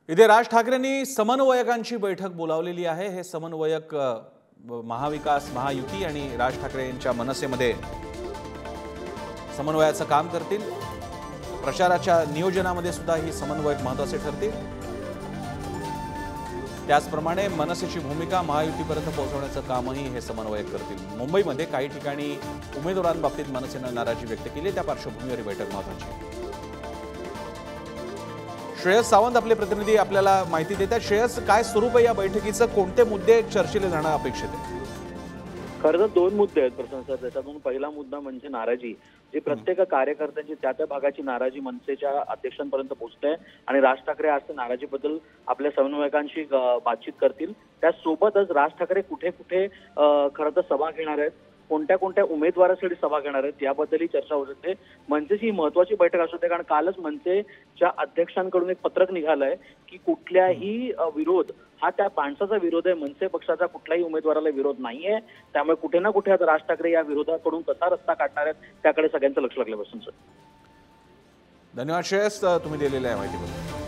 इथे राज ठाकरेंनी समन्वयकांची बैठक बोलावलेली आहे। हे समन्वयक महाविकास महायुती आणि राज ठाकरे यांच्या मनसेमध्ये समन्वयाचं काम करतील। प्रचाराच्या नियोजनामध्ये सुद्धा ही समन्वयक महत्त्वाचे ठरतील। त्याचप्रमाणे मनसेची भूमिका महायुतीपर्यंत पोहोचवण्याचं कामही हे समन्वयक करतील। मुंबईमध्ये काही ठिकाणी उमेदवारांबाबतीत मनसेनं नाराजी व्यक्त केली, त्या पार्श्वभूमीवर ही बैठक महत्त्वाची आहे। श्रेयस सावंत आपले प्रतिनिधी आपल्याला माहिती देतात। श्रेयस, काय स्वरूप आहे या बैठकीचं, कोणते मुद्दे चर्चेला जाणं अपेक्षित आहे? खरं तर दोन मुद्दे आहेत प्रसन्न सर। त्याच्यातून पहिला मुद्दा म्हणजे नाराजी, जी प्रत्येक कार्यकर्त्यांची त्या भागाची नाराजी मनसेच्या अध्यक्षांपर्यंत पोहोचते आणि राज ठाकरे आज त्या नाराजीबद्दल आपल्या समन्वयकांशी बातचीत करतील। त्यासोबतच राज ठाकरे कुठे कुठे खरं तर सभा घेणार आहेत, कोणत्या कोणत्या उमेदवारासाठी सभा घेणार आहेत याबद्दलही चर्चा होत असते। मनसेची महत्वाची बैठक असू दे, कारण कालच मनसेच्या अध्यक्षांकडून एक पत्रक निघालंय की कुठल्याही विरोध हा त्या माणसाचा विरोध आहे, मनसे पक्षाचा कुठल्याही उमेदवाराला विरोध नाहीये। त्यामुळे कुठे ना कुठे आता राज ठाकरे या विरोधाकडून कसा रस्ता काढणार आहेत त्याकडे सगळ्यांचं लक्ष लागलं बसून सर। धन्यवाद श्रेयस, तुम्ही दिलेल्या माहितीबद्दल।